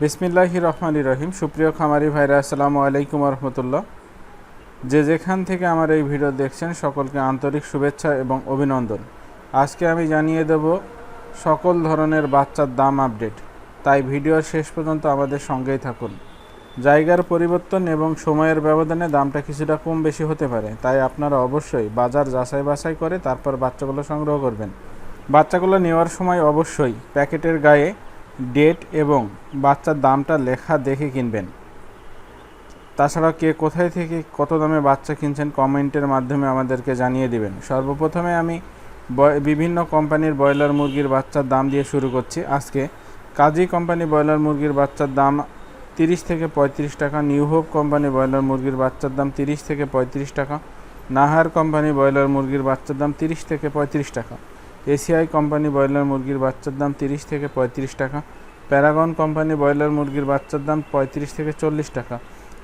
বিসমিল্লাহির রহমানির রহিম। সুপ্রিয় খামারি ভাইরা, আসসালামু আলাইকুম রহমতুল্লাহ। যে যেখান থেকে আমার এই ভিডিও দেখছেন সকলকে আন্তরিক শুভেচ্ছা এবং অভিনন্দন। আজকে আমি জানিয়ে দেব সকল ধরনের বাচ্চার দাম আপডেট, তাই ভিডিওর শেষ পর্যন্ত আমাদের সঙ্গেই থাকুন। জায়গার পরিবর্তন এবং সময়ের ব্যবধানে দামটা কিছুটা কম বেশি হতে পারে, তাই আপনারা অবশ্যই বাজার যাচাই বাছাই করে তারপর বাচ্চাগুলো সংগ্রহ করবেন। বাচ্চাগুলো নেওয়ার সময় অবশ্যই প্যাকেটের গায়ে ডেট এবং বাচ্চার দামটা লেখা দেখে কিনবেন। তাছাড়া কে কোথায় থেকে কত দামে বাচ্চা কিনছেন কমেন্টের মাধ্যমে আমাদেরকে জানিয়ে দিবেন। সর্বপ্রথমে আমি বিভিন্ন কোম্পানির ব্রয়লার মুরগির বাচ্চার দাম দিয়ে শুরু করছি। আজকে কাজী কোম্পানি ব্রয়লার মুরগির বাচ্চার দাম 30 থেকে 35 টাকা, নিউ হোপ কোম্পানি ব্রয়লার মুরগির বাচ্চার দাম 30 থেকে 35 টাকা, নাহার কোম্পানি ব্রয়লার মুরগির বাচ্চার দাম 30 থেকে 35 টাকা, এসিআই কোম্পানি ব্রয়লার মুরগির বাচ্চার দাম 30 থেকে 35 টাকা, প্যারাগন কোম্পানি ব্রয়লার মুরগির বাচ্চার দাম 35 থেকে 40 টাকা,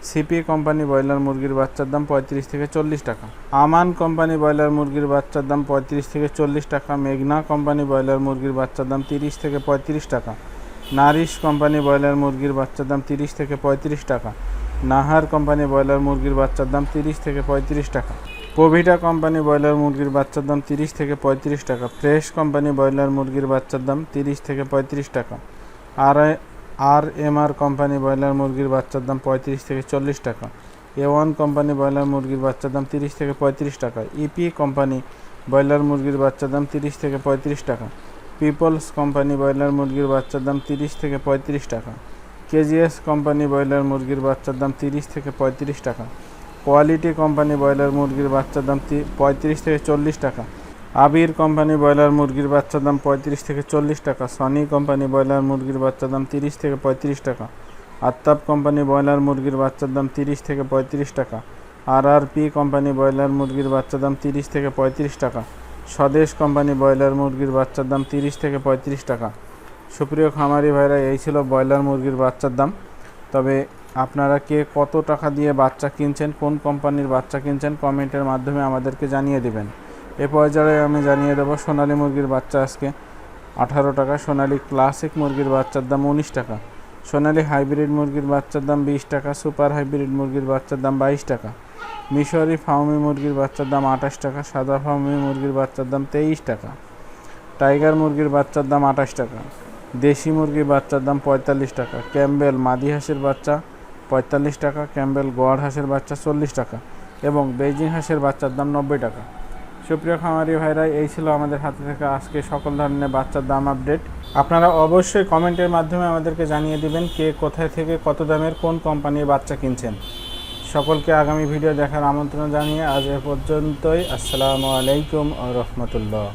সিপি কোম্পানি ব্রয়লার মুরগির বাচ্চার দাম 35 থেকে 40 টাকা, আমান কোম্পানি ব্রয়লার মুরগির বাচ্চার দাম 35 থেকে 40 টাকা, মেঘনা কোম্পানি ব্রয়লার মুরগির বাচ্চার দাম 30 থেকে 35 টাকা, নারিশ কোম্পানি ব্রয়লার মুরগির বাচ্চার দাম 30 থেকে 35 টাকা, নাহার কোম্পানি ব্রয়লার মুরগির বাচ্চার দাম 30 থেকে 35 টাকা, কোভিটা কোম্পানি ব্রয়লার মুরগির বাচ্চার দাম 30 থেকে 35 টাকা, ফ্রেশ কোম্পানি ব্রয়লার মুরগির বাচ্চার দাম 30 থেকে 35 টাকা, আর কোম্পানি ব্রয়লার মুরগির বাচ্চার দাম 35 থেকে 40 টাকা, A1 কোম্পানি ব্রয়লার মুরগির বাচ্চার দাম 30 থেকে 35 টাকা, ইপি কোম্পানি ব্রয়লার মুরগির বাচ্চার দাম 30 থেকে 35 টাকা, পিপলস কোম্পানি ব্রয়লার মুরগির বাচ্চার দাম 30 থেকে 35 টাকা, কেজিএস কোম্পানি ব্রয়লার মুরগির বাচ্চার দাম 30 থেকে 35 টাকা, কোয়ালিটি কোম্পানি ব্রয়লার মুরগির বাচ্চার দাম 35 থেকে 40 টাকা, আবির কোম্পানি ব্রয়লার মুরগির বাচ্চার দাম 35 থেকে 40 টাকা, সনি কোম্পানি ব্রয়লার মুরগির বাচ্চার দাম 30 থেকে 35 টাকা, আত্তাব কোম্পানি ব্রয়লার মুরগির বাচ্চার দাম 30 থেকে 35 টাকা, আরআরপি কোম্পানি ব্রয়লার মুরগির বাচ্চার দাম 30 থেকে 35 টাকা, স্বদেশ কোম্পানি ব্রয়লার মুরগির বাচ্চার দাম 30 থেকে 35 টাকা। সুপ্রিয় খামারি ভাইরা, এই ছিল ব্রয়লার মুরগির বাচ্চার দাম। তবে আপনারা কে কত টাকা দিয়ে বাচ্চা কিনছেন, কোন কোম্পানির বাচ্চা কিনছেন কমেন্টের মাধ্যমে আমাদেরকে জানিয়ে দেবেন। এ পর্যায়ে আমি জানিয়ে দেবো সোনালী মুরগির বাচ্চা আজকে 18 টাকা, সোনালী ক্লাসিক মুরগির বাচ্চার দাম 19 টাকা, সোনালী হাইব্রিড মুরগির বাচ্চার দাম 20 টাকা, সুপার হাইব্রিড মুরগির বাচ্চার দাম 22 টাকা, মিশরি ফাউমি মুরগির বাচ্চার দাম 28 টাকা, সাদা ফাউমি মুরগির বাচ্চার দাম 23 টাকা, টাইগার মুরগির বাচ্চার দাম 28 টাকা, দেশি মুরগির বাচ্চার দাম 45 টাকা, ক্যাম্বেল মাদি হাঁসের বাচ্চা 45 টাকা, ক্যাম্বেল গড় হাঁসের বাচ্চা 40 টাকা এবং বেইজিং হাঁসের বাচ্চার দাম 90 টাকা। সুপ্রিয় খামারি ভাইরা, এই ছিল আমাদের হাতে থেকে আজকে সকল ধরনের বাচ্চার দাম আপডেট। আপনারা অবশ্যই কমেন্টের মাধ্যমে আমাদেরকে জানিয়ে দিবেন কে কোথায় থেকে কত দামের কোন কোম্পানির বাচ্চা কিনছেন। সকলকে আগামী ভিডিও দেখার আমন্ত্রণ জানিয়ে আজ এ পর্যন্তই। আসসালামু আলাইকুম ওয়া রাহমাতুল্লাহ।